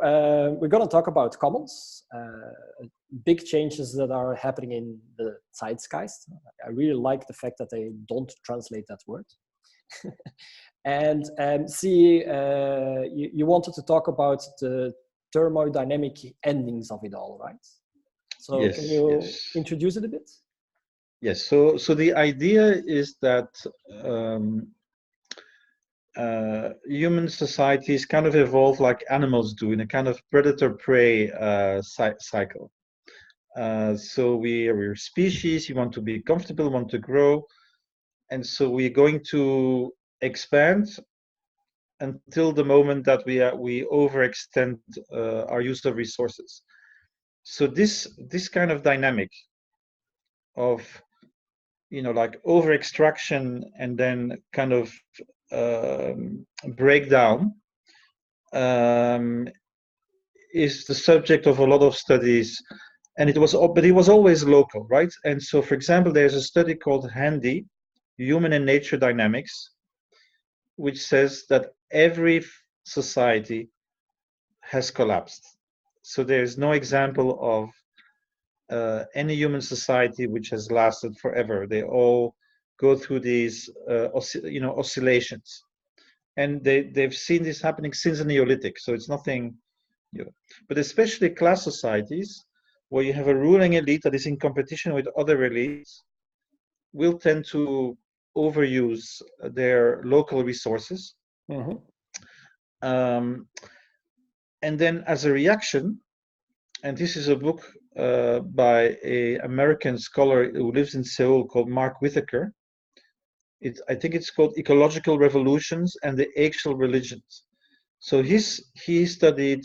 we're going to talk about commons, big changes that are happening in the zeitgeist. I really like the fact that they don't translate that word. And see, you wanted to talk about the thermodynamic endings of it all, right? So Yes, can you yes. introduce it a bit? Yes, so the idea is that human societies kind of evolve like animals do in a kind of predator-prey cycle. So we're a species, you want to be comfortable, want to grow, and so we're going to expand until the moment that we overextend our use of resources. So this kind of dynamic of like over extraction and then kind of breakdown is the subject of a lot of studies, and it was always local, right? And so, for example, there's a study called HANDY, Human and Nature Dynamics, which says that every society has collapsed. So there's no example of any human society which has lasted forever. They all go through these oscillations, and they've seen this happening since the Neolithic. So it's nothing new. But especially class societies, where you have a ruling elite that is in competition with other elites, will tend to overuse their local resources. Mm-hmm. And then as a reaction, and this is a book by an American scholar who lives in Seoul called Mark Whitaker. I think it's called Ecological Revolutions and the Axial Religions. So he studied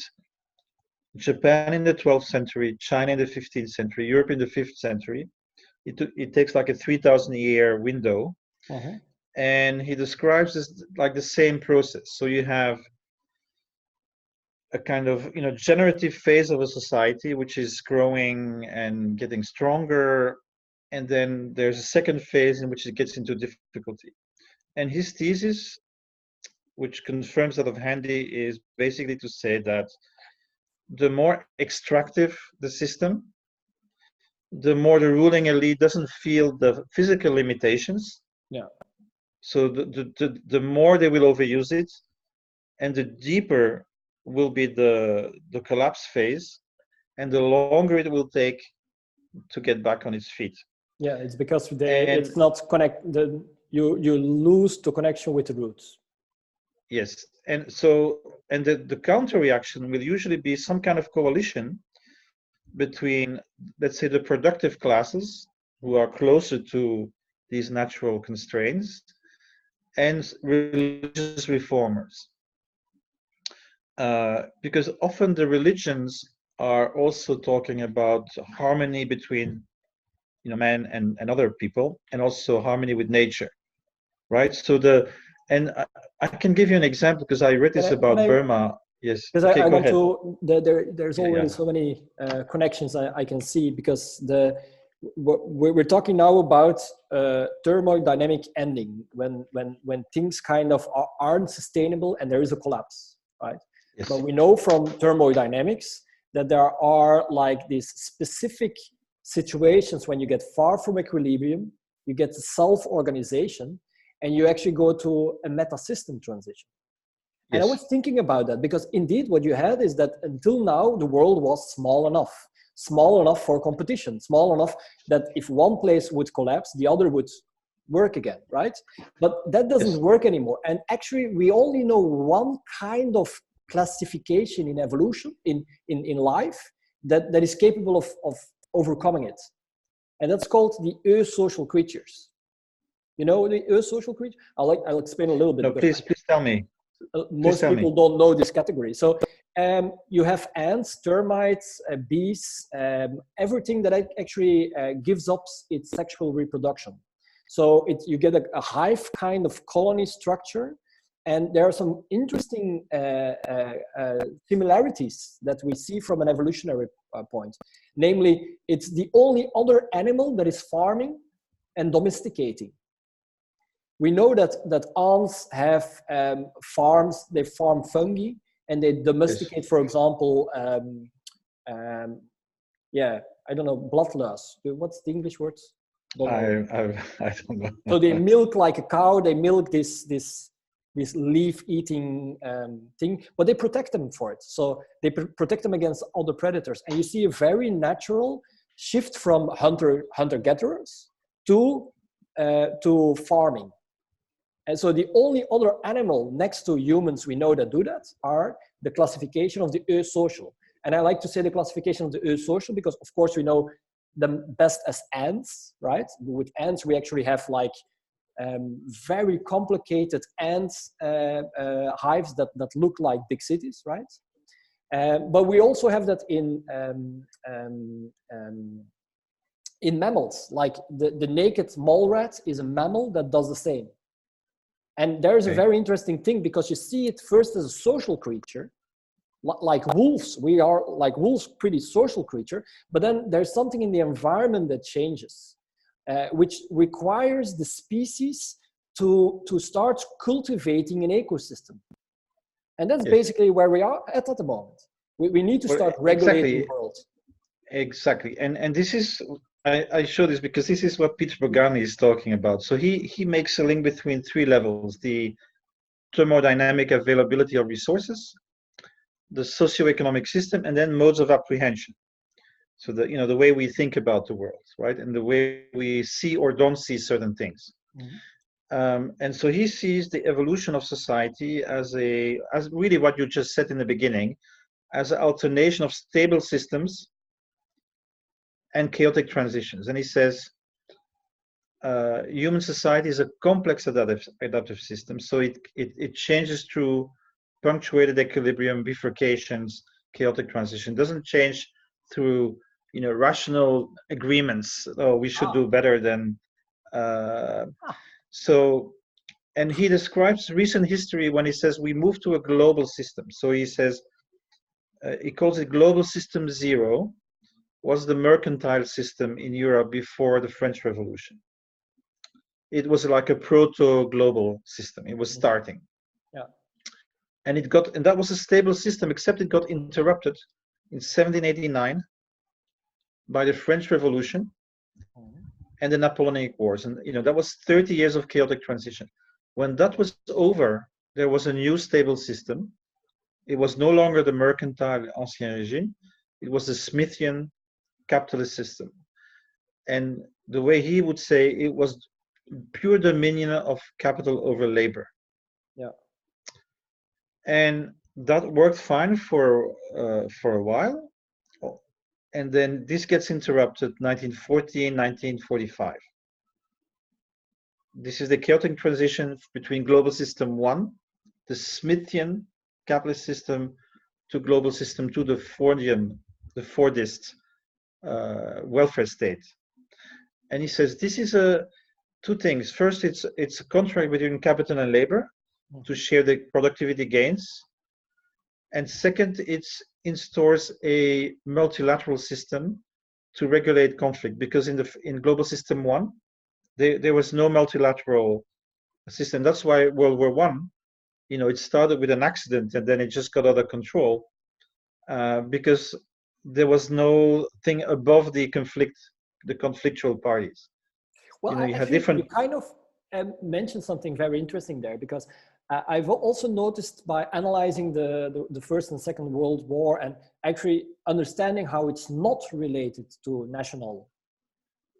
Japan in the 12th century, China in the 15th century, Europe in the 5th century. It takes like a 3,000-year window. Mm-hmm. And he describes this like the same process. So you have a kind of generative phase of a society which is growing and getting stronger, and then there's a second phase in which it gets into difficulty. And his thesis, which confirms that of Handy, is basically to say that the more extractive the system, the more the ruling elite doesn't feel the physical limitations. Yeah. So the more they will overuse it, and the deeper will be the collapse phase, and the longer it will take to get back on its feet. Yeah, it's because it's not connected. You lose the connection with the roots. Yes, and so the counter reaction will usually be some kind of coalition between, let's say, the productive classes who are closer to these natural constraints and religious reformers. Because often the religions are also talking about harmony between man and other people, and also harmony with nature, right? So I can give you an example because I read this about Burma. Yes, because okay, I go want ahead. to. There's already so many connections I can see, because we're talking now about thermodynamic ending when things kind of aren't sustainable and there is a collapse, right? Yes. But we know from thermodynamics that there are like these specific situations when you get far from equilibrium, you get self-organization, and you actually go to a meta-system transition. And I was thinking about that because indeed what you had is that until now the world was small enough for competition, small enough that if one place would collapse, the other would work again, right? But that doesn't work anymore. And actually we only know one kind of classification in evolution, in life, that is capable of overcoming it. And that's called the eusocial creatures. You know the eusocial creature? I'll explain a little bit. No, please tell me. Most people don't know this category. So you have ants, termites, bees, everything that actually gives up its sexual reproduction. So you get a hive kind of colony structure. And there are some interesting similarities that we see from an evolutionary point. Namely, it's the only other animal that is farming and domesticating. We know that ants have farms, they farm fungi, and they Yes. domesticate, for example, yeah, I don't know, bloodlust. What's the English word? Don't know. I don't know. So they milk like a cow. They milk this leaf-eating thing, but they protect them for it. So they protect them against other predators. And you see a very natural shift from hunter-gatherers to farming. And so the only other animal next to humans we know that do that are the classification of the eusocial. And I like to say the classification of the eusocial because, of course, we know them best as ants, right? With ants, we actually have like very complicated ant hives that look like big cities, right? But we also have that in mammals. Like the naked mole rat is a mammal that does the same. And there's a very interesting thing because you see it first as a social creature, like wolves. We are like wolves, pretty social creature, but then there's something in the environment that changes, which requires the species to start cultivating an ecosystem. And that's basically where we are at the moment. We need to start regulating the world. Exactly. And this is, I show this because this is what Peter Bogani is talking about. So he makes a link between three levels: the thermodynamic availability of resources, the socioeconomic system, and then modes of apprehension. So the way we think about the world, right, and the way we see or don't see certain things. Mm-hmm. And so he sees the evolution of society as really what you just said in the beginning, as an alternation of stable systems and chaotic transitions. And he says human society is a complex adaptive system, so it changes through punctuated equilibrium, bifurcations, chaotic transition. It doesn't change through rational agreements. Oh, we should do better than so. And he describes recent history when he says we move to a global system. So he says he calls it global system zero, was the mercantile system in Europe before the French Revolution. It was like a proto-global system. It was starting. Yeah. And that was a stable system, except it got interrupted in 1789 by the French Revolution and the Napoleonic Wars. And that was 30 years of chaotic transition. When that was over, there was a new stable system. It was no longer the mercantile Ancien Régime. It was the Smithian capitalist system. And the way he would say, it was pure dominion of capital over labor. Yeah. And that worked fine for a while. And then this gets interrupted 1914, 1945. This is the chaotic transition between global system 1, the Smithian capitalist system, to global system 2, the Fordist welfare state. And he says this is two things. First, it's a contract between capital and labor to share the productivity gains. And second, it instaurs a multilateral system to regulate conflict, because in global system 1, there was no multilateral system. That's why World War I, it started with an accident and then it just got out of control because there was no thing above the conflictual parties. Well, you kind of mentioned something very interesting there, because I've also noticed by analyzing the First and Second World War and actually understanding how it's not related to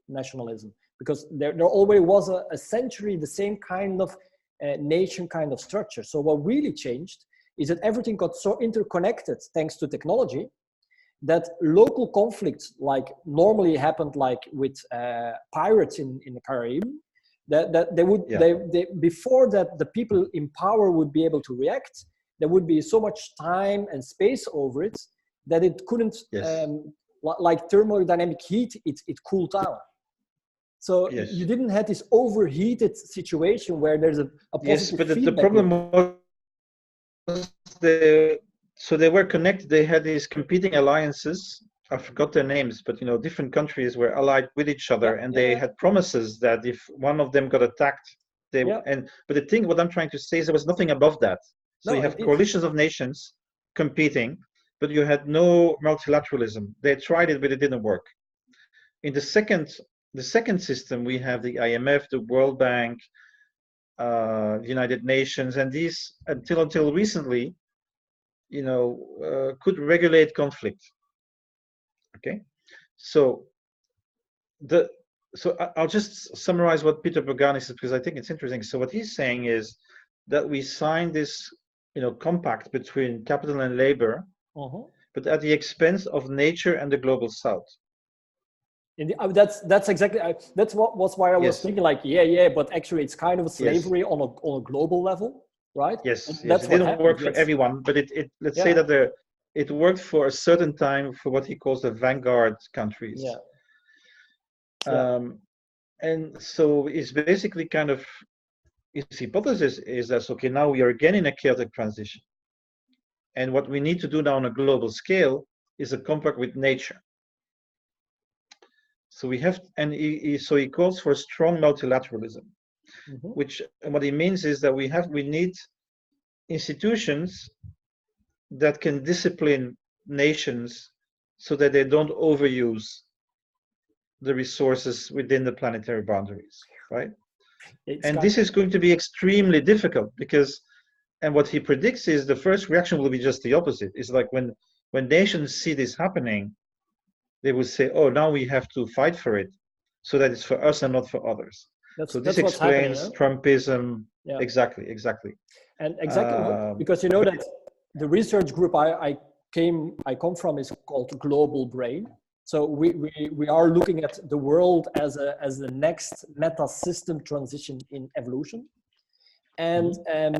nationalism, because there already was a century the same kind of nation kind of structure. So what really changed is that everything got so interconnected thanks to technology that local conflicts, like normally happened like with pirates in the Caribbean, that they would before that the people in power would be able to react, there would be so much time and space over it that it couldn't like thermodynamic heat, it cooled down. So you didn't have this overheated situation where there's a positive but feedback. the problem was so they were connected. They had these competing alliances. I forgot their names, but different countries were allied with each other, and they had promises that if one of them got attacked, but the thing, what I'm trying to say is there was nothing above that. So you have coalitions of nations competing, but you had no multilateralism. They tried it, but it didn't work. In the second system, we have the IMF, the World Bank, the United Nations, and these until recently, could regulate conflict. Okay, so I'll just summarize what Peter Bauwens says, because I think it's interesting. So what he's saying is that we signed this, compact between capital and labor, but at the expense of nature and the global south. That's exactly that's what was why I was thinking, like, but actually it's kind of a slavery on a global level, right? Yes, that's it didn't work for everyone, but it let's say that it worked for a certain time for what he calls the vanguard countries. And so it's basically kind of, his hypothesis is that, okay, now we are again in a chaotic transition, and what we need to do now on a global scale is a compact with nature. So we have, and he calls for strong multilateralism, which, and what he means is that we need institutions that can discipline nations so that they don't overuse the resources within the planetary boundaries, right? And this is going to be extremely difficult because, and what he predicts is the first reaction will be just the opposite. It's like when nations see this happening, they will say, oh, now we have to fight for it so that it's for us and not for others. So this explains Trumpism. Exactly. And exactly, because that the research group I come from is called Global Brain. So we are looking at the world as the next meta system transition in evolution. And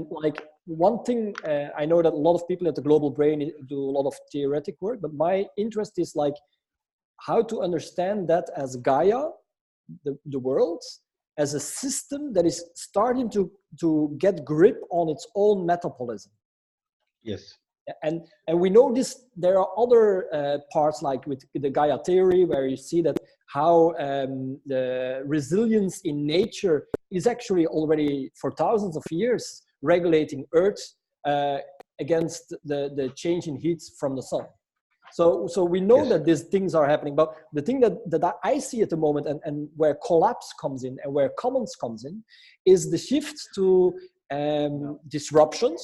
like one thing, I know that a lot of people at the Global Brain do a lot of theoretic work, but my interest is like how to understand that as Gaia, the world, as a system that is starting to get grip on its own metabolism. Yes. And we know this, there are other parts, like with the Gaia theory, where you see that how the resilience in nature is actually already for thousands of years regulating Earth against the change in heat from the sun. So we know that these things are happening, but the thing that I see at the moment, and where collapse comes in and where commons comes in, is the shift to disruptions,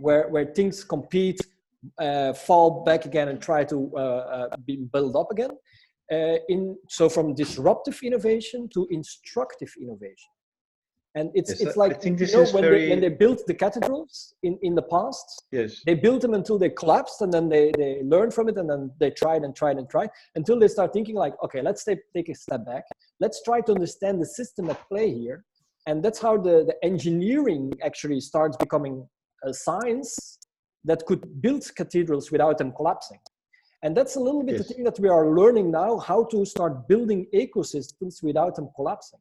where things compete, fall back again, and try to be built up again. So from disruptive innovation to instructive innovation. And it's like, I think this is when they built the cathedrals in the past, they built them until they collapsed, and then they learned from it, and then they tried until they start thinking like, okay, let's take a step back. Let's try to understand the system at play here. And that's how the engineering actually starts becoming a science that could build cathedrals without them collapsing. And that's a little bit the thing that we are learning now, how to start building ecosystems without them collapsing.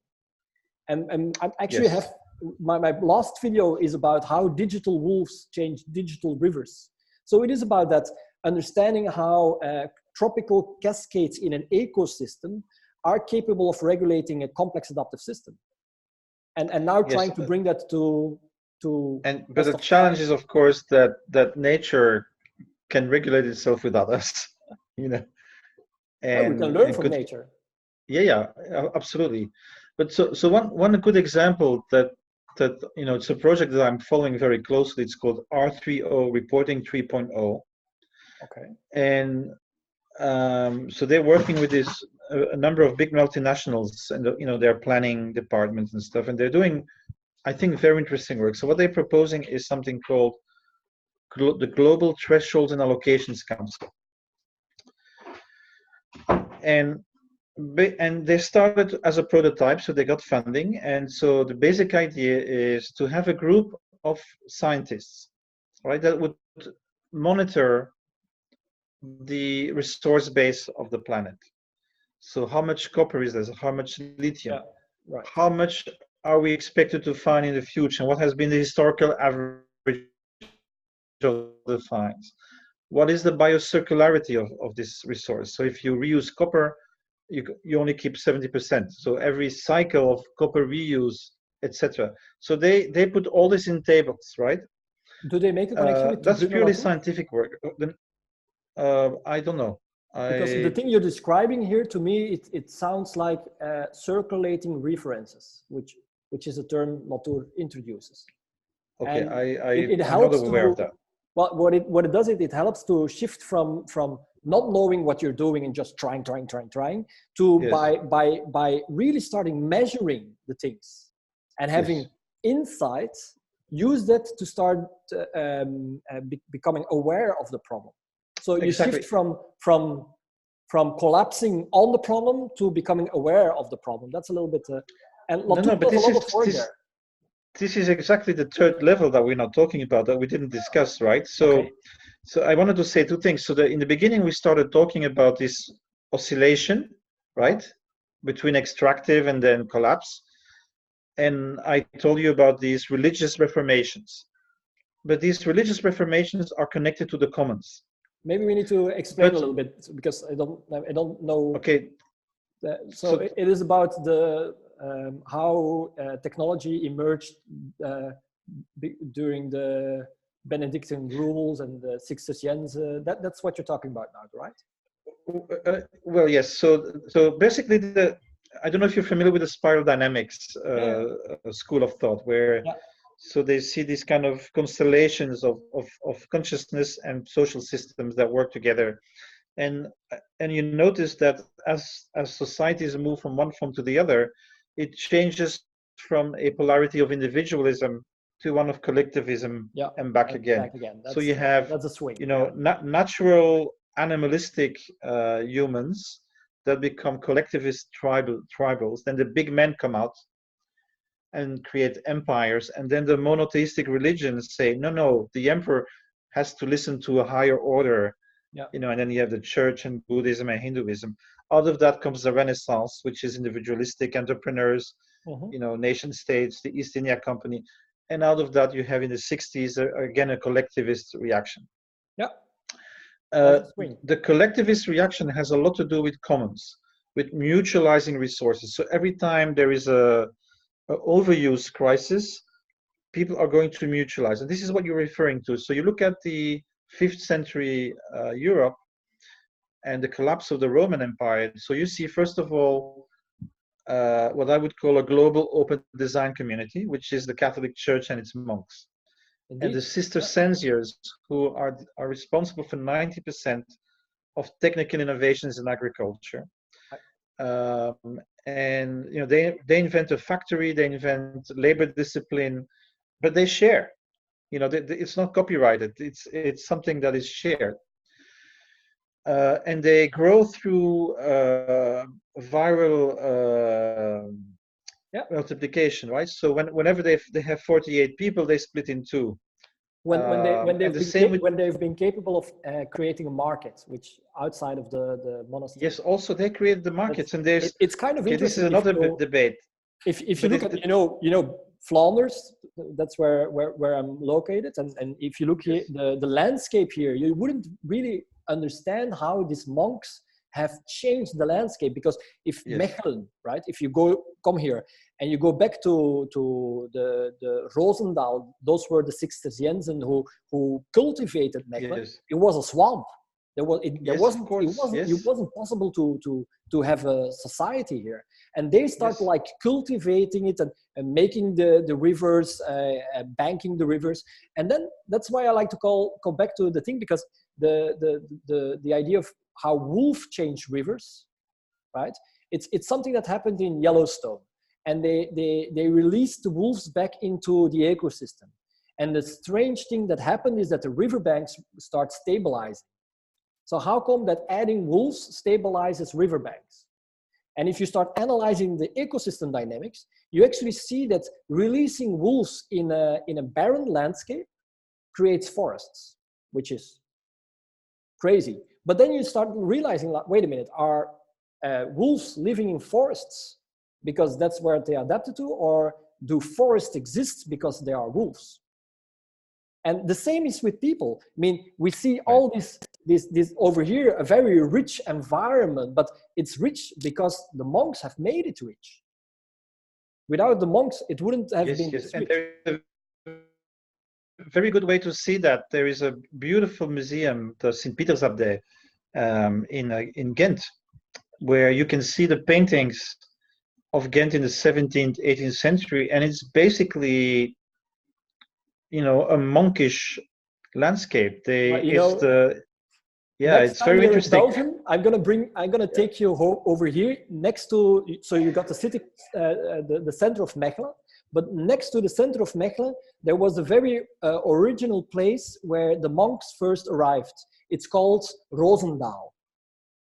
And I actually have, my last video is about how digital wolves change digital rivers. So it is about that, understanding how tropical cascades in an ecosystem are capable of regulating a complex adaptive system. And now trying to bring that to but the challenge is, of course, that nature can regulate itself without us, And we can learn from nature. Yeah, absolutely. But so one good example that it's a project that I'm following very closely. It's called R30 Reporting 3.0. Okay. And so they're working with a number of big multinationals, and their planning departments and stuff, and they're doing, I think, very interesting work. So what they're proposing is something called the Global Thresholds and Allocations Council. And they started as a prototype, so they got funding. And so the basic idea is to have a group of scientists, right, that would monitor the resource base of the planet. So how much copper is there? How much lithium? How much are we expected to find in the future? And what has been the historical average of the finds? What is the biocircularity of this resource? So if you reuse copper, you only keep 70%. So every cycle of copper reuse, etc. So they put all this in tables, right? Do they make a connection with That's Bruno purely Latour? scientific work. I don't know. Because the thing you're describing here, to me, it sounds like circulating references, which is a term Latour introduces. Okay, And it I'm not helps aware of to, that. well, what it does, it helps to shift from not knowing what you're doing and just trying to Yes. by really starting measuring the things and having Yes. insights, use that to start becoming aware of the problem. So you Exactly. shift from collapsing on the problem to becoming aware of the problem. That's a little bit and Latour But does a lot of work there. this is exactly the third level that we're not talking about, that we didn't discuss, right? Okay. So I wanted to say two things. So in the beginning, we started talking about this oscillation, right, between extractive and then collapse. And I told you about these religious reformations. But these religious reformations are connected to the commons. Maybe we need to explain But a little bit, because I don't know. okay, So so it is about the how technology emerged during the Benedictine rules and the Cistercians. That's what you're talking about now, right? well, yes. So basically, I don't know if you're familiar with the spiral dynamics Yeah. school of thought, where Yeah. so they see these kind of constellations of consciousness and social systems that work together, and you notice that as societies move from one form to the other, it changes from a polarity of individualism to one of collectivism Yeah. and back again. Back again. So you have, that's a swing. you know, Yeah. natural animalistic humans that become collectivist tribals. Then the big men come out and create empires, and then the monotheistic religions say, no, the emperor has to listen to a higher order. Yeah. You know, and then you have the church and Buddhism and Hinduism. Out of that comes the Renaissance, which is individualistic entrepreneurs, Mm-hmm. you know, nation states, the East India Company. And out of that, you have in the 60s, again, a collectivist reaction. Yeah. Uh, That's a swing. the collectivist reaction has a lot to do with commons, with mutualizing resources. So every time there is a overuse crisis, people are going to mutualize. And this is what you're referring to. So you look at the 5th century Europe and the collapse of the Roman Empire. So you see, first of all, what I would call a global open design community, which is the Catholic Church and its monks. Indeed. And the Cistercians, who are responsible for 90% of technical innovations in agriculture. And you know, they invent a factory, they invent labor discipline, but they share. You know, it's not copyrighted. It's something that is shared. And they grow through viral multiplication, right? So whenever they have 48 people, they split in two. When they've been capable of creating a market, which outside of the monastery. Yes, also they create the markets, and there's it's kind of okay. This is interesting. another debate. If you look at Flanders, that's where I'm located, and if you look here, the landscape here, you wouldn't really understand how these monks have changed the landscape, because if Mechelen, right, if you come here and you go back to the Roosendaal, those were the Cistercians who cultivated Mechelen. It was a swamp. It wasn't possible to have a society here, and they start like cultivating it and making the rivers, banking the rivers, and then that's why I like to come back to the thing, because the idea of how wolf change rivers, right? It's something that happened in Yellowstone, and they released the wolves back into the ecosystem, and the strange thing that happened is that the riverbanks start stabilizing. So how come that adding wolves stabilizes riverbanks? And if you start analyzing the ecosystem dynamics, you actually see that releasing wolves in a barren landscape creates forests, which is crazy. But then you start realizing, like, wait a minute, are wolves living in forests because that's where they adapted to, or do forests exist because they are wolves? And the same is with people. I mean, we see all this over here, a very rich environment, but it's rich because the monks have made it rich. Without the monks, it wouldn't have been this rich. And there is a very good way to see that. There is a beautiful museum, the St. Peter's Abdij, in Ghent, where you can see the paintings of Ghent in the 17th, 18th century, and it's basically, a monkish landscape. Next It's time very you're in interesting. Belgium, I'm gonna take you over here next to. So you got the city, the center of Mechelen, but next to the center of Mechelen, there was a very original place where the monks first arrived. It's called Roosendaal,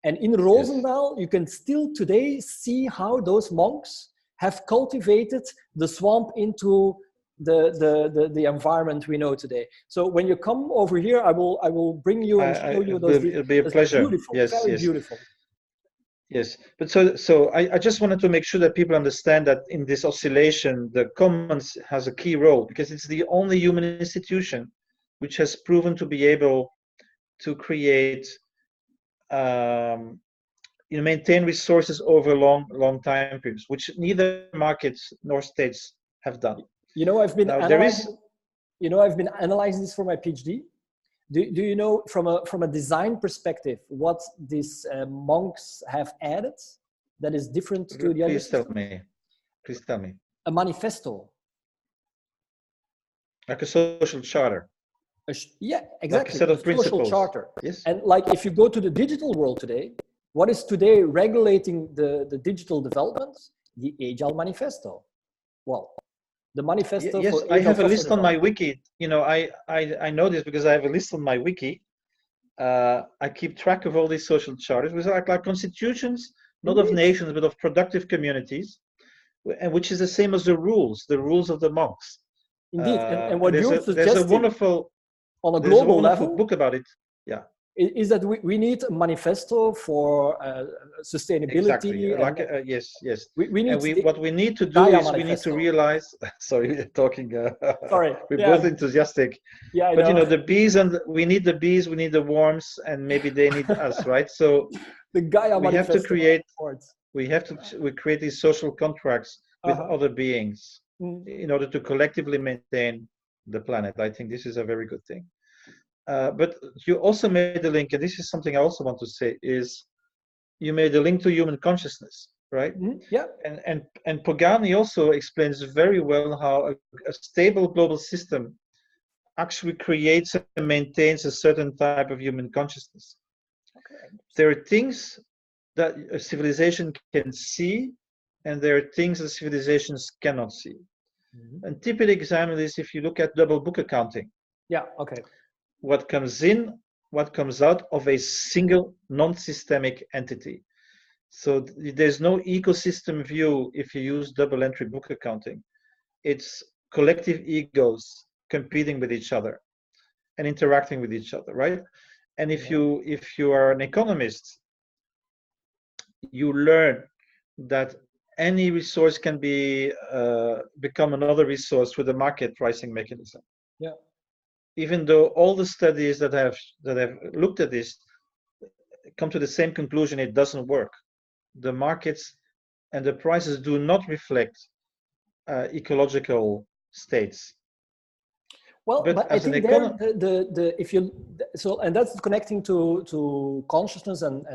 and in Roosendaal, you can still today see how those monks have cultivated the swamp into the environment we know today. So when you come over here, I will bring you and show you those. It'll be a It's pleasure. beautiful, Yes, very yes. beautiful. Yes, but so I just wanted to make sure that people understand that in this oscillation, the commons has a key role because it's the only human institution which has proven to be able to create, maintain resources over long time periods, which neither markets nor states have done. I've been Now, analyzing. I've been analyzing this for my PhD. Do you know from a design perspective what these monks have added that is different to the other system? Please tell me. A manifesto. Like a social charter. Yeah, exactly. Like a set of principles. Social charter. Yes. And like if you go to the digital world today, what is today regulating the digital developments? The Agile Manifesto. Well, the manifesto. Yes, for I have a list on my wiki. I know this because I have a list on my wiki. I keep track of all these social charters, which are like constitutions, not of nations, but of productive communities, and which is the same as the rules of the monks. Indeed, and what you're suggesting there's a wonderful level book about it. Yeah, is that we need a manifesto for sustainability. Exactly. Yes. We need what we need to do is we need to realize. Sorry, we're talking. Sorry, we're both enthusiastic. Yeah, I but know. The bees we need the bees, we need the worms, and maybe they need us, right? So the Gaia we manifesto. Have to create. We create these social contracts with other beings in order to collectively maintain the planet. I think this is a very good thing. But you also made a link, and this is something I also want to say, is you made a link to human consciousness, right? Yeah. And Pogani also explains very well how a stable global system actually creates and maintains a certain type of human consciousness. Okay. There are things that a civilization can see, and there are things that civilizations cannot see. A typical example is if you look at double book accounting. Yeah, okay. What comes in, what comes out of a single non-systemic entity. So there's no ecosystem view if you use double entry book accounting. It's collective egos competing with each other and interacting with each other, right? And if you are an economist, you learn that any resource can be become another resource with a market pricing mechanism. Yeah. Even though all the studies that have looked at this come to the same conclusion, it doesn't work. The markets and the prices do not reflect ecological states. Well, but I think and that's connecting to consciousness and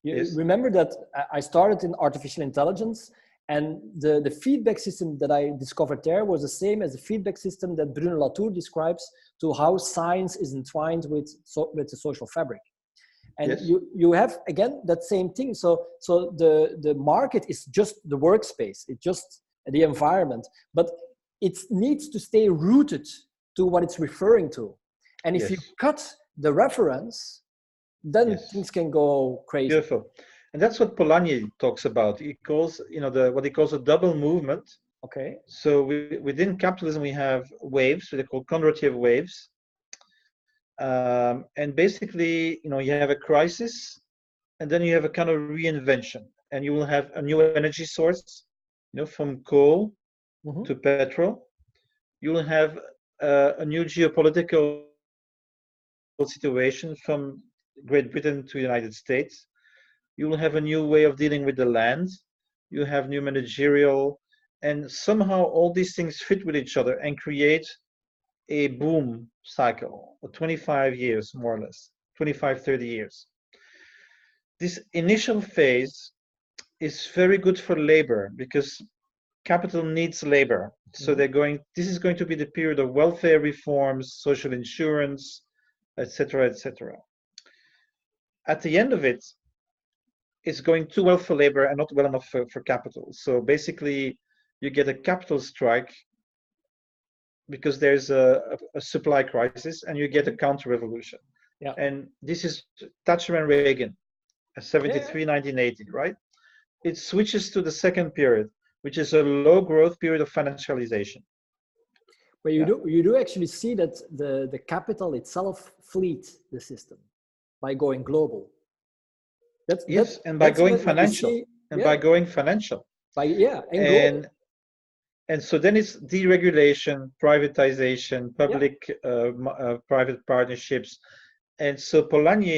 you remember that I started in artificial intelligence, and the feedback system that I discovered there was the same as the feedback system that Bruno Latour describes to how science is entwined with the social fabric. And you have, again, that same thing. So the market is just the workspace. It's just the environment. But it needs to stay rooted to what it's referring to. And if you cut the reference, then things can go crazy. Beautiful. And that's what Polanyi talks about. He calls, what he calls a double movement. Okay. So within capitalism, we have waves, so they're called Kondratiev waves. And basically, you have a crisis, and then you have a kind of reinvention, and you will have a new energy source, from coal to petrol. You will have a new geopolitical situation from Great Britain to the United States. You will have a new way of dealing with the land. You have new managerial, and somehow all these things fit with each other and create a boom cycle of 25 years, more or less, 25, 30 years. This initial phase is very good for labor because capital needs labor. So this is going to be the period of welfare reforms, social insurance, etc., etc. At the end of it, it's going too well for labor and not well enough for capital. So basically, you get a capital strike because there's a supply crisis, and you get a counter-revolution. Yeah. And this is Thatcher and Reagan, 73, 1980, right? It switches to the second period, which is a low growth period of financialization. But you do actually see that the capital itself fleet the system by going global. And by going financial. By going financial. And so then it's deregulation, privatization, public-private partnerships. And so Polanyi,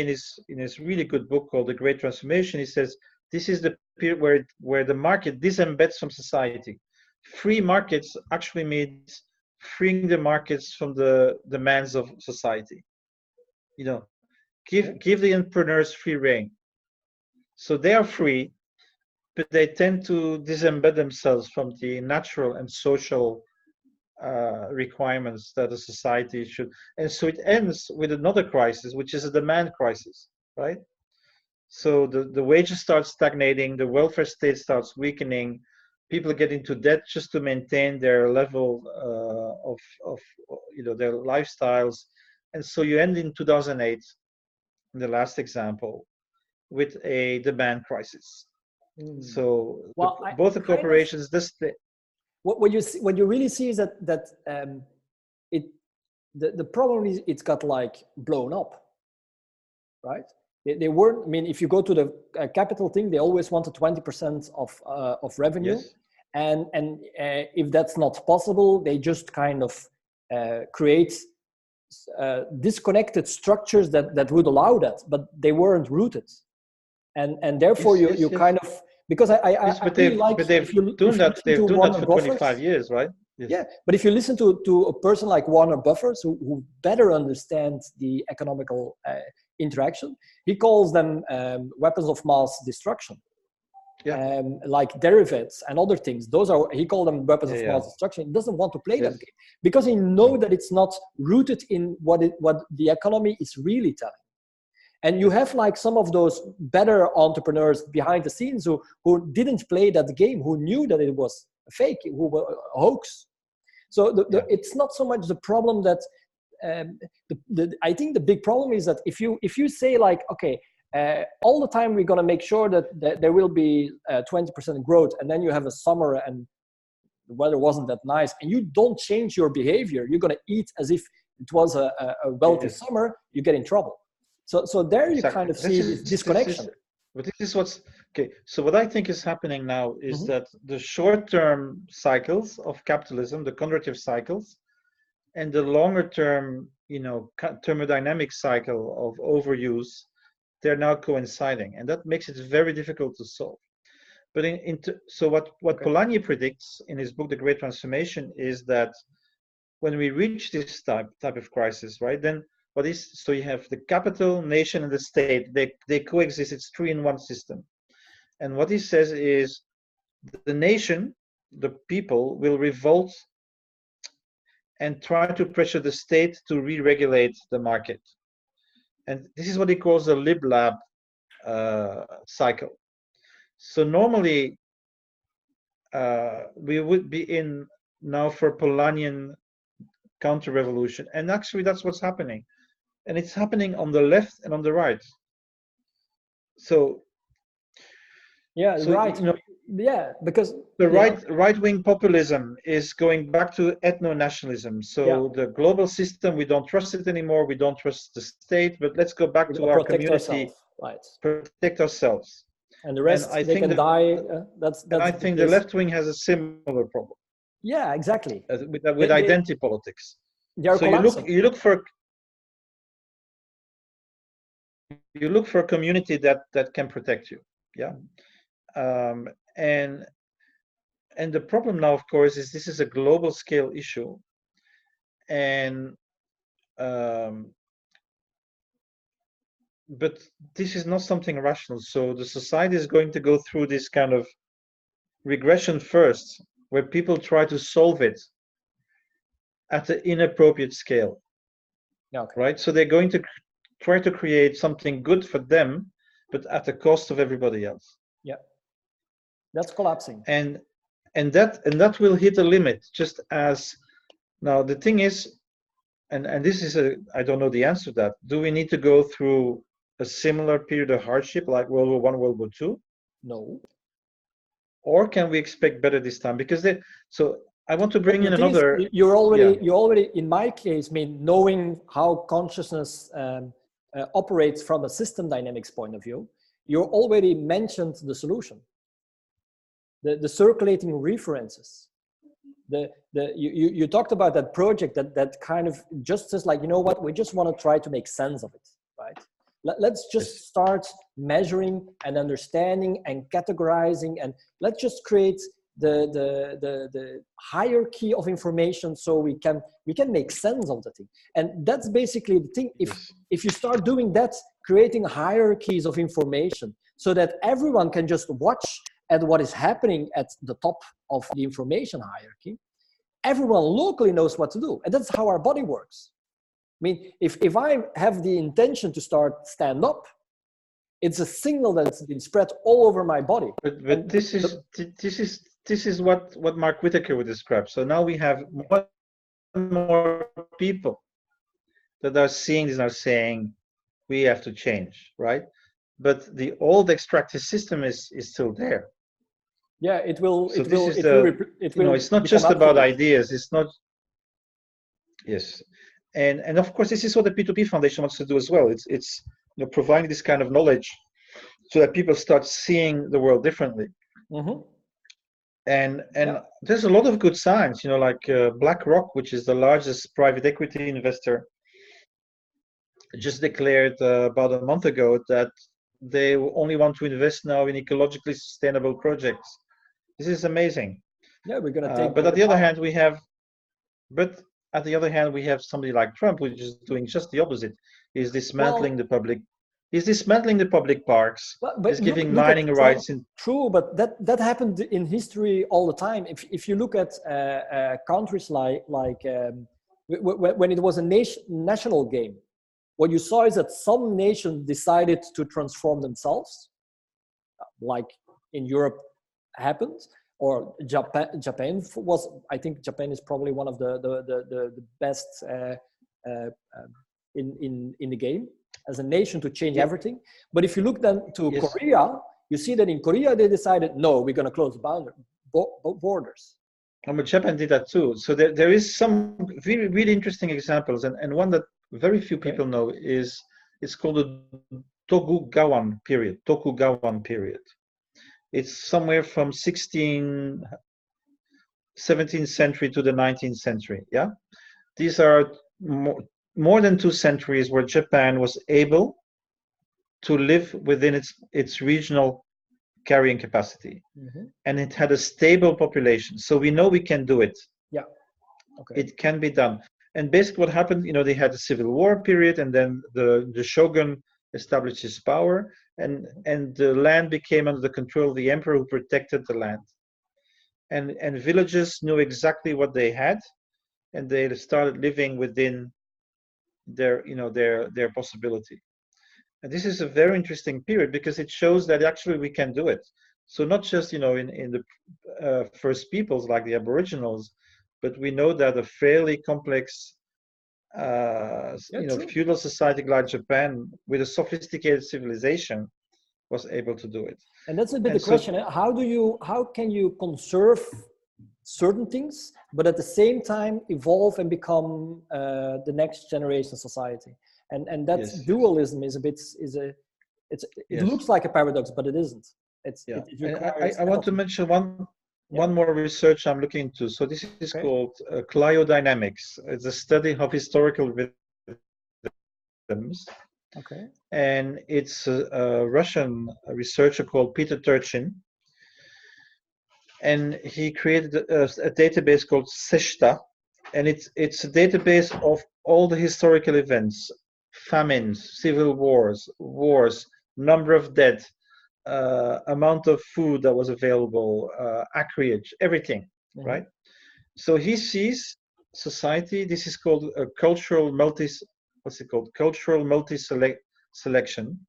in his really good book called The Great Transformation, he says, this is the period where the market disembeds from society. Free markets actually means freeing the markets from the demands of society. You know, give the entrepreneurs free rein. So they are free, but they tend to disembed themselves from the natural and social requirements that a society should. And so it ends with another crisis, which is a demand crisis, right? So the wages start stagnating, the welfare state starts weakening, people get into debt just to maintain their level of their lifestyles. And so you end in 2008, in the last example, with a demand crisis. So both the corporations, what you really see is that the problem is it's got like blown up, right? They weren't. I mean, if you go to the capital thing, they always wanted 20% of revenue, yes. and if that's not possible, they just kind of create disconnected structures that would allow that, but they weren't rooted, and therefore you kind of. Because I really like if you done that for 25 years, right? Yes. Yeah, but if you listen to a person like Warner Buffett, who better understands the economical interaction, he calls them weapons of mass destruction. Yeah. Like derivatives and other things. Those are, he called them weapons of mass destruction. He doesn't want to play that game because he knows that it's not rooted in what the economy is really telling. And you have like some of those better entrepreneurs behind the scenes who didn't play that game, who knew that it was a fake, who were a hoax. So it's not so much the problem that I think the big problem is that if you say like, okay, all the time we're going to make sure that there will be 20% growth, and then you have a summer and the weather wasn't that nice, and you don't change your behavior, you're going to eat as if it was a wealthy summer, you get in trouble. So there you kind of see this disconnection. But this is what's okay. So what I think is happening now is that the short-term cycles of capitalism, the contractive cycles, and the longer-term, thermodynamic cycle of overuse, they're now coinciding, and that makes it very difficult to solve. But so what Polanyi predicts in his book, The Great Transformation, is that when we reach this type of crisis, right, then so you have the capital, nation, and the state. They coexist. It's 3-in-1 system. And what he says is the nation, the people, will revolt and try to pressure the state to re-regulate the market. And this is what he calls the lib-lab cycle. So normally we would be in now for Polanyian counter-revolution. And actually that's what's happening. And it's happening on the left and on the right. So right. Because the right-wing populism is going back to ethno-nationalism. So the global system, we don't trust it anymore. We don't trust the state, but let's go back to our community, protect ourselves. And the rest, they can die. That's I think the left wing has a similar problem. Yeah, exactly. With identity politics. So you look for a community that can protect you. Yeah. And the problem now, of course, is this is a global scale issue. And um, but this is not something rational. So the society is going to go through this kind of regression first, where people try to solve it at an inappropriate scale, Okay. right? So they're going to try to create something good for them, but at the cost of everybody else. Yeah. That's collapsing. And that will hit a limit, just as now the thing is, and this is I don't know the answer to that. Do we need to go through a similar period of hardship like World War I, World War II? No. Or can we expect better this time? Because so I want to bring in another. You're already, in my case, I mean, knowing how consciousness operates from a system dynamics point of view, you already mentioned the solution. The circulating references. You talked about that project that kind of just says like, you know what, we just want to try to make sense of it, right? Let's just start measuring and understanding and categorizing, and let's just create the hierarchy of information so we can make sense of the thing. And that's basically the thing. If you start doing that, creating hierarchies of information so that everyone can just watch at what is happening at the top of the information hierarchy, everyone locally knows what to do. And that's how our body works. I mean, if I have the intention to start stand up, it's a signal that's been spread all over my body. But this is what Mark Whitaker would describe. So now we have more people that are seeing this and are saying we have to change, right? But the old extractive system is still there. Yeah, it will. So it's not just about ideas. It's not. Yes, and of course this is what the P2P Foundation wants to do as well. It's providing this kind of knowledge so that people start seeing the world differently. Mm-hmm. And there's a lot of good signs. Like BlackRock, which is the largest private equity investor, just declared about a month ago that they only want to invest now in ecologically sustainable projects. This is amazing. Yeah, we're gonna take. But at the other hand, we have somebody like Trump, which is doing just the opposite. He's dismantling the public. He's dismantling the public parks. He's giving mining rights. True, but that happened in history all the time. If you look at countries like when it was a national game, what you saw is that some nations decided to transform themselves, like in Europe happened, or Japan was. I think Japan is probably one of the best in the game as a nation to change everything. But if you look then to Korea, you see that in Korea they decided, no, we're going to close borders. But Japan did that too. So there is some really, really interesting examples, and one that very few people know it's called the Tokugawa period. It's somewhere from 17th century to the 19th century. Yeah, these are more than 2 centuries where Japan was able to live within its regional carrying capacity, and it had a stable population. So we know we can do it. Yeah, okay. It can be done. And basically, what happened? They had a civil war period, and then the shogun established his power, and the land became under the control of the emperor, who protected the land. And villages knew exactly what they had, and they started living within their possibility. And this is a very interesting period because it shows that actually we can do it. So not just in the first peoples like the Aboriginals, but we know that a fairly complex feudal society like Japan with a sophisticated civilization was able to do it. And that's a bit the question. How can you conserve certain things, but at the same time evolve and become the next generation society? And that dualism is it looks like a paradox, but it isn't. I want to mention one more research I'm looking into. So this is called cryodynamics. It's a study of historical rhythms. Okay. And it's a Russian researcher called Peter Turchin. And he created a database called Seshta, and it's a database of all the historical events, famines, civil wars, number of dead, amount of food that was available, acreage, everything, right? So he sees society. This is called a cultural what's it called? Cultural selection.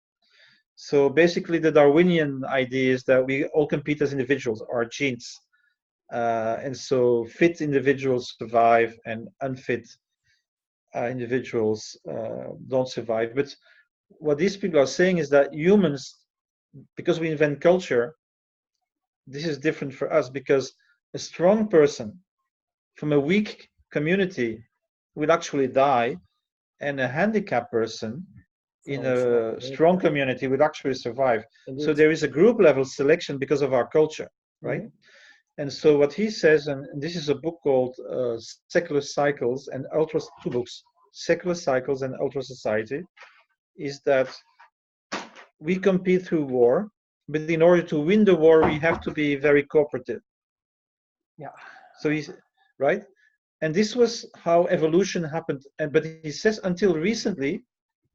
So basically, the Darwinian idea is that we all compete as individuals, our genes, and so fit individuals survive, and unfit individuals don't survive. But what these people are saying is that humans, because we invent culture, this is different for us, because a strong person from a weak community will actually die, and a handicapped person in a strong community would actually survive. Indeed. So there is a group level selection because of our culture, right? And so what he says, and this is a book called Secular Cycles and Ultra, two books, Secular Cycles and Ultra Society, is that we compete through war, but in order to win the war, we have to be very cooperative. Yeah. So he's right. And this was how evolution happened. But he says until recently,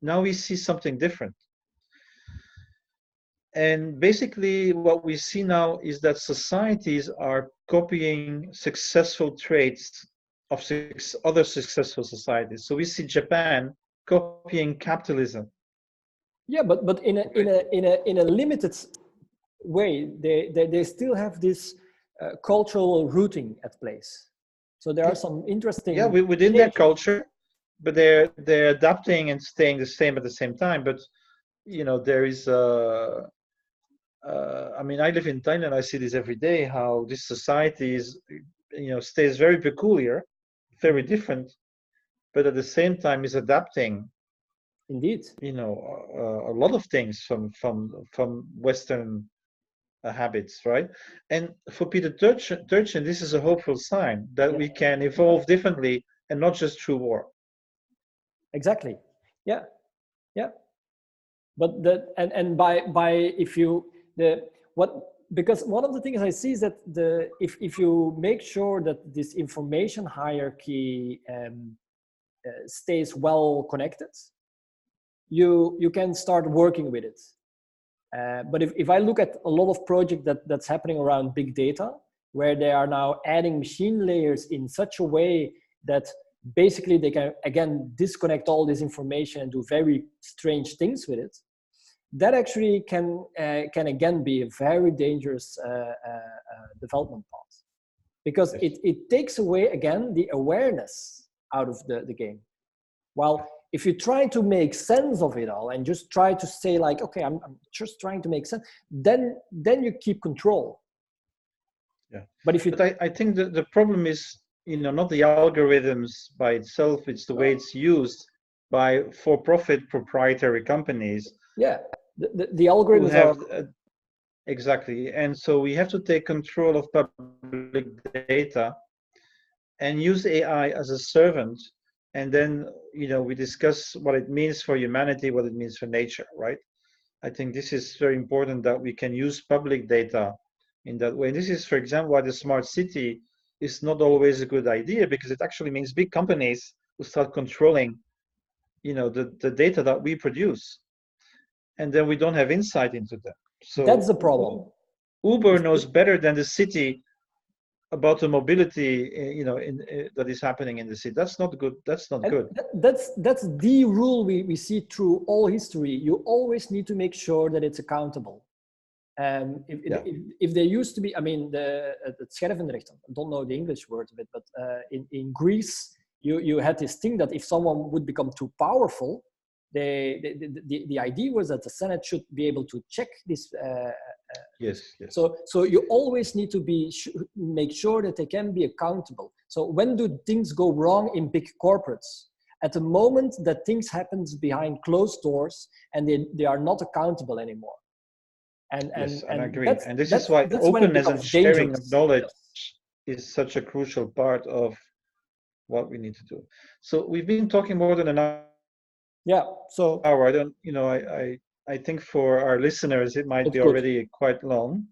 now we see something different. And basically what we see now is that societies are copying successful traits of other successful societies. So we see Japan copying capitalism. Yeah, but in a limited way. They still have this cultural rooting at place. So there are some interesting. Yeah, within their culture, but they're adapting and staying the same at the same time. But you know, there is I mean, I live in Thailand. I see this every day. How this society is, you know, stays very peculiar, very different, but at the same time is adapting. Indeed. You know, a lot of things from Western habits, right? And for Peter Turchin, this is a hopeful sign that we can evolve differently and not just through war. Exactly. Yeah. Yeah. But and by if you because one of the things I see is that if you make sure that this information hierarchy stays well connected, you can start working with it. But if I look at a lot of projects that's happening around big data, where they are now adding machine layers in such a way that basically they can again disconnect all this information and do very strange things with it, that actually can again be a very dangerous development path, because it takes away again the awareness out of the game. While if you try to make sense of it all and just try to say like, okay, I'm just trying to make sense, then you keep control. Yeah. But if you, I think that the problem is, you know, not the algorithms by itself, it's the way it's used by for-profit proprietary companies. Yeah, the algorithms are exactly, and so we have to take control of public data and use AI as a servant. And then, you know, we discuss what it means for humanity, what it means for nature, right? I think this is very important, that we can use public data in that way. And this is, for example, why the smart city is not always a good idea, because it actually means big companies will start controlling, you know, the data that we produce, and then we don't have insight into them. So that's the problem. Uber knows better than the city about the mobility, you know, that is happening in the city. That's not good. That's not good. That's the rule we see through all history. You always need to make sure that it's accountable. If there used to be, I mean, the schervenrecht, I don't know the English word of it, but in Greece, you had this thing that if someone would become too powerful, the idea was that the Senate should be able to check this. Yes. So you always need to make sure that they can be accountable. So when do things go wrong in big corporates? At the moment that things happens behind closed doors and they are not accountable anymore. And I agree. And this is why openness and sharing of knowledge is such a crucial part of what we need to do. So we've been talking more than an hour. Yeah. So I don't, you know, I think for our listeners it might be already quite long.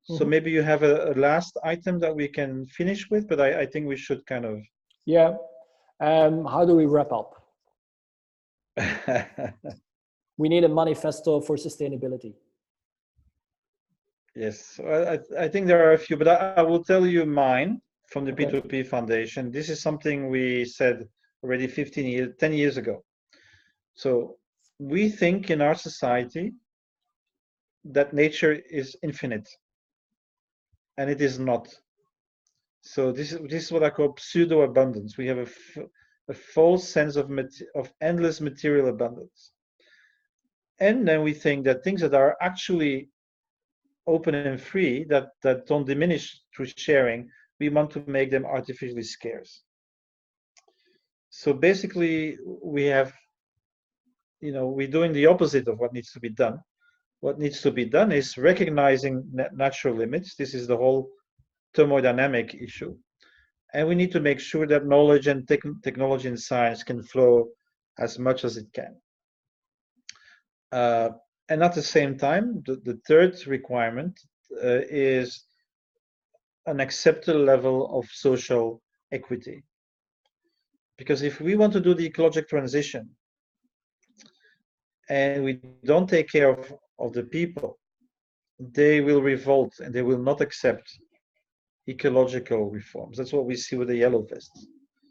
So maybe you have a last item that we can finish with, but I think we should kind of. Yeah. How do we wrap up? We need a manifesto for sustainability. Yes, well, I think there are a few, but I will tell you mine from the Okay. P2P Foundation. This is something we said already 10 years ago. So we think in our society that nature is infinite, and it is not. So this is what I call pseudo abundance. We have a false sense of endless material abundance, and then we think that things that are actually open and free, that don't diminish through sharing, we want to make them artificially scarce. So basically, we're doing the opposite of what needs to be done. What needs to be done is recognizing natural limits. This is the whole thermodynamic issue. And we need to make sure that knowledge and technology and science can flow as much as it can. And at the same time, the third requirement is an acceptable level of social equity. Because if we want to do the ecological transition and we don't take care of the people, they will revolt and they will not accept ecological reforms. That's what we see with the yellow vests.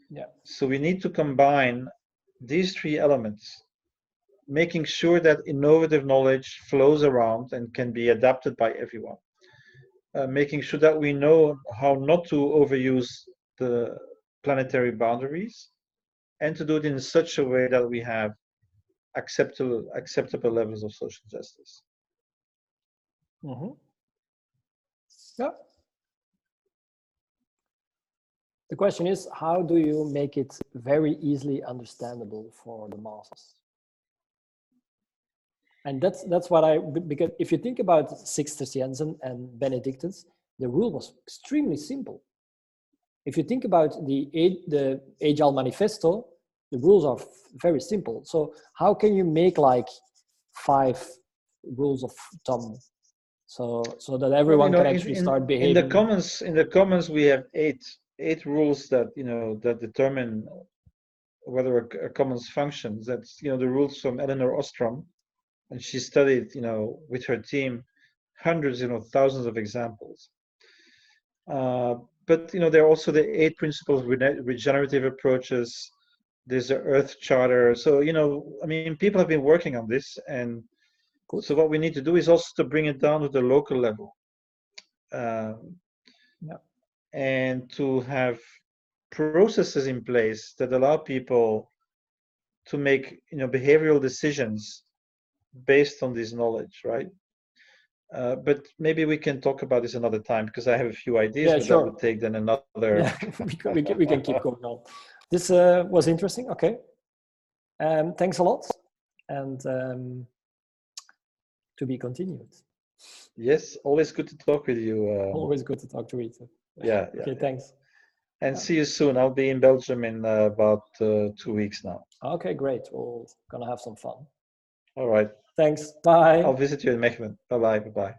Yeah. So we need to combine these three elements, making sure that innovative knowledge flows around and can be adapted by everyone. Making sure that we know how not to overuse the planetary boundaries, and to do it in such a way that we have acceptable levels of social justice. Mm-hmm. Yeah. The question is, how do you make it very easily understandable for the masses? And that's what because if you think about Cistercians and Benedictines, the rule was extremely simple. If you think about the Agile Manifesto, the rules are very simple. So how can you make like 5 rules of thumb so that everyone can actually start behaving? In the commons we have eight rules that that determine whether a commons functions. That's the rules from Elinor Ostrom, and she studied with her team hundreds thousands of examples. But there are also the 8 principles of regenerative approaches. There's the Earth Charter. So I mean, people have been working on this, and Good. so what we need to do is also to bring it down to the local level, and to have processes in place that allow people to make behavioral decisions based on this knowledge, right? But maybe we can talk about this another time, because I have a few ideas, but sure. that would take then another. Yeah, we can keep going on. This was interesting. Okay. Thanks a lot, and to be continued. Yes, always good to talk with you. Always good to talk to you. Yeah. Okay, thanks. And see you soon. I'll be in Belgium in about 2 weeks now. Okay, great. We're gonna have some fun. All right. Thanks. Bye. I'll visit you in Mechelen. Bye-bye. Bye-bye.